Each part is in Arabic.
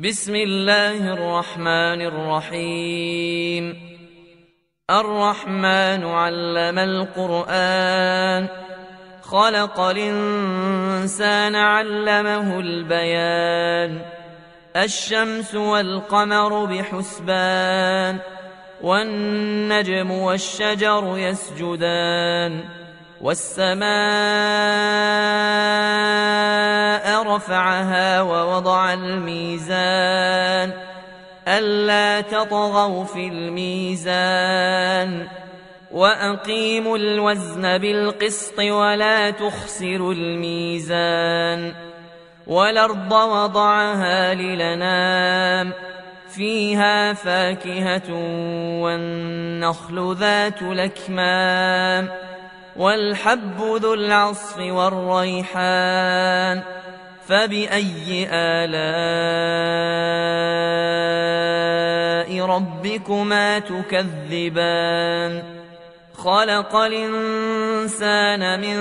بسم الله الرحمن الرحيم. الرحمن علم القرآن، خلق الإنسان علمه البيان. الشمس والقمر بحسبان، والنجم والشجر يسجدان. والسماء رفعها ووضع الميزان، ألا تطغوا في الميزان. وأقيموا الوزن بالقسط ولا تخسروا الميزان. والأرض وضعها للأنام، فيها فاكهة والنخل ذات الأكمام، والحب ذو العصف والريحان. فبأي آلاء ربكما تكذبان؟ خلق الإنسان من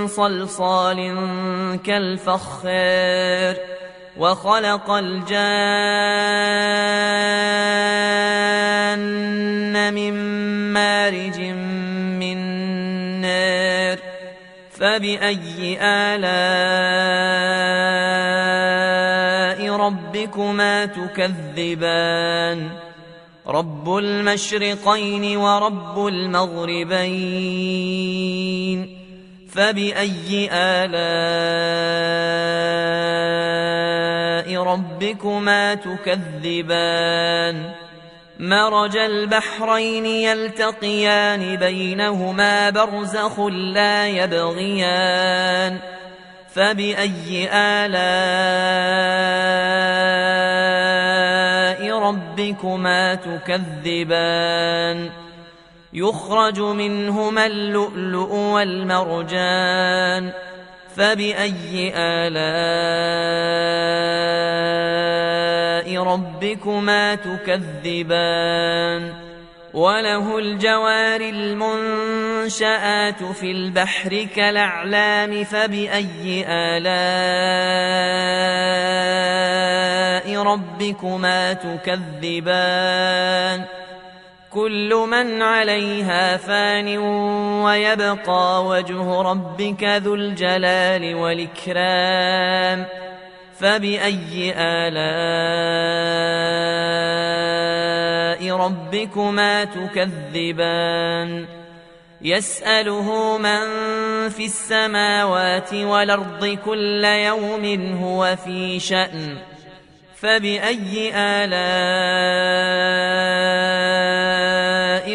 صلصال كالفخار، وخلق الجان من مارج من نار. فبأي آلاء ربكما تكذبان؟ رب المشرقين ورب المغربين. فبأي آلاء ربكما تكذبان؟ مرج البحرين يلتقيان، بينهما برزخ لا يبغيان. فبأي آلاء ربكما تكذبان؟ يخرج منهما اللؤلؤ والمرجان. فبأي آلاء ربكما تكذبان؟ وله الجوار المنشآت في البحر كالأعلام. فبأي آلاء ربكما تكذبان؟ كل من عليها فان، ويبقى وجه ربك ذو الجلال والإكرام. فبأي آلاء ربكما تكذبان؟ يسأله من في السماوات والأرض كل يوم هو في شأن. فبأي آلاء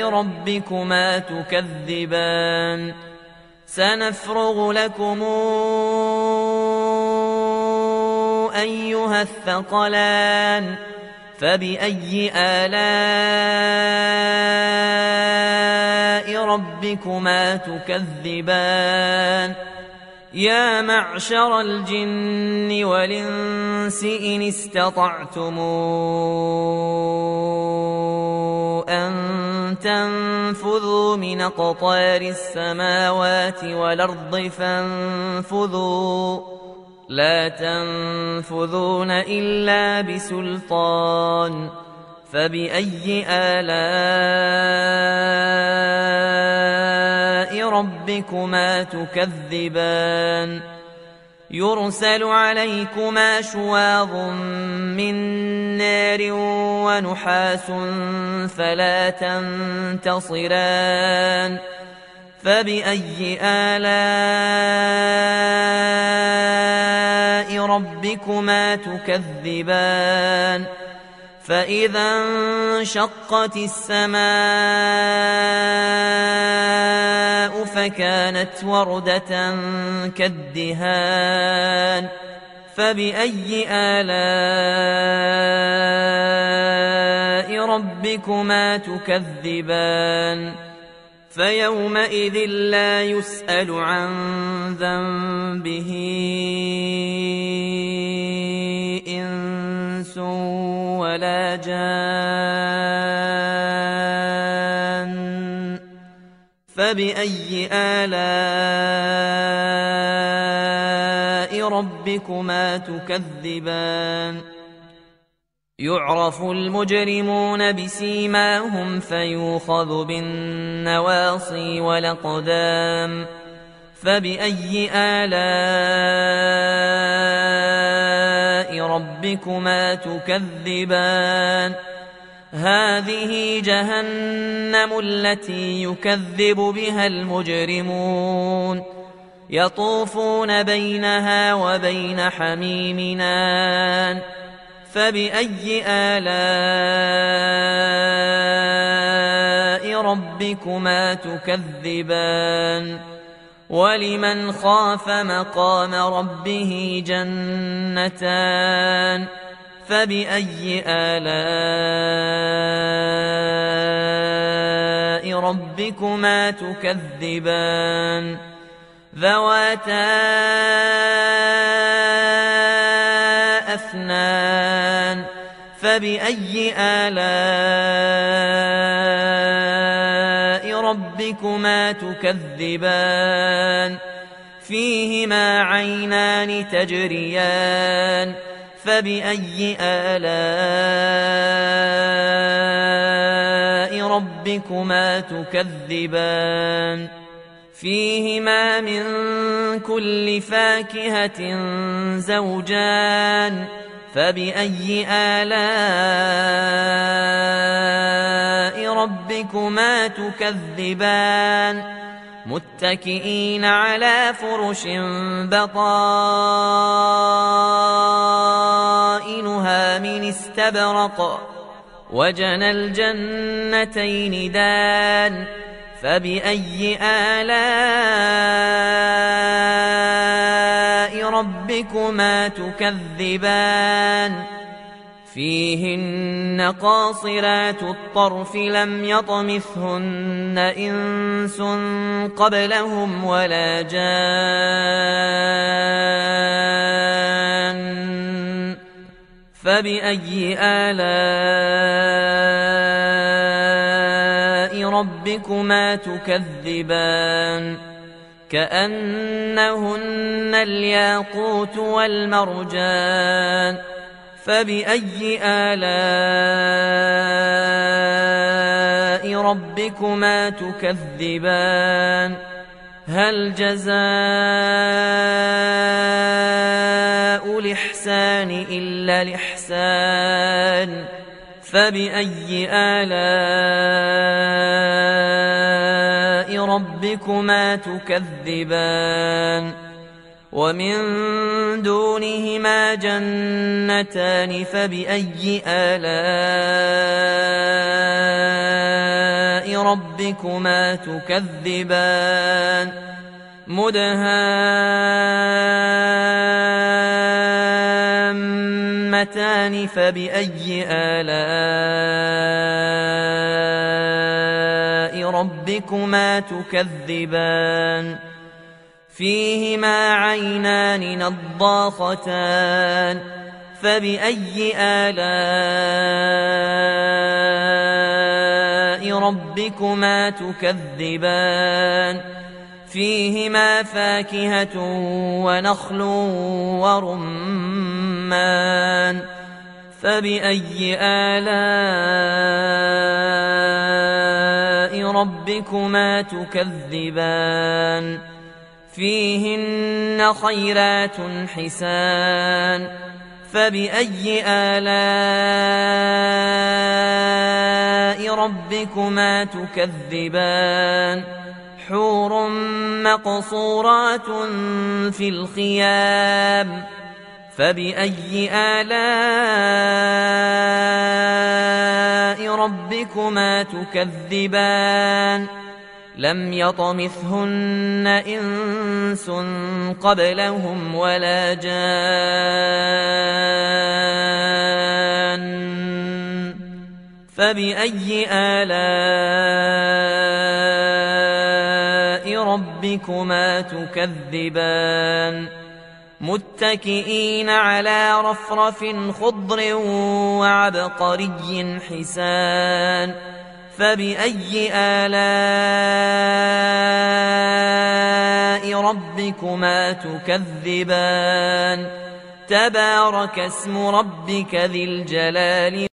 ربكما تكذبان؟ سنفرغ لكم أيها الثقلان. فبأي آلاء ربكما تكذبان؟ يا معشر الجن والإنس إن استطعتم أن تنفذوا من أقطار السماوات والأرض فانفذوا، لا تنفذون إلا بسلطان. فبأي آلاء ربكما تكذبان؟ يرسل عليكما شواظ من نار ونحاس فلا تنتصران. فبأي آلاء ربكما تكذبان؟ فإذا انشقت السماء فكانت وردة كالدهان. فبأي آلاء ربكما تكذبان؟ فيومئذ لا يسأل عن ذنبه إنس ولا جان. فبأي آلاء ربكما تكذبان يعرف المجرمون بسيماهم فيوخذ بالنواصي والأقدام فبأي آلاء ربكما تكذبان هذه جهنم التي يكذب بها المجرمون يطوفون بينها وبين حميم آن فبأي آلاء ربكما تكذبان ولمن خاف مقام ربه جنتان فبأي آلاء ربكما تكذبان ذواتا أفنان فبأي آلاء ربكما تكذبان فيهما عينان تجريان فبأي آلاء ربكما تكذبان فيهما من كل فاكهة زوجان فبأي آلاء ربكما تكذبان متكئين على فرش بطائنها من استبرق وجنى الجنتين دان فبأي آلاء ربكما تكذبان فيهن قاصرات الطرف لم يطمثهن إنس قبلهم ولا جان فبأي آلاء ربكما تكذبان كأنهن الياقوت والمرجان فبأي آلاء ربكما تكذبان هل جزاء الإحسان إلا الإحسان فبأي آلاء ربكما تكذبان ومن دونهما جنتان فبأي آلاء ربكما تكذبان مدهامتان فبأي آلاء ربكما تكذبان فيهما عينان نضاختان فبأي آلاء ربكما تكذبان فيهما فاكهة ونخل ورمان فبأي آلاء ربكما تكذبان فيهن خيرات حسان فبأي آلاء ربكما تكذبان حور مقصورات في الخيام فبأي آلاء ربكما تكذبان لم يطمثهن إنس قبلهم ولا جان فبأي آلاء ربكما تكذبان متكئين على رفرف خضر وعبقري حسان فبأي آلاء ربكما تكذبان تبارك اسم ربك ذي الجلال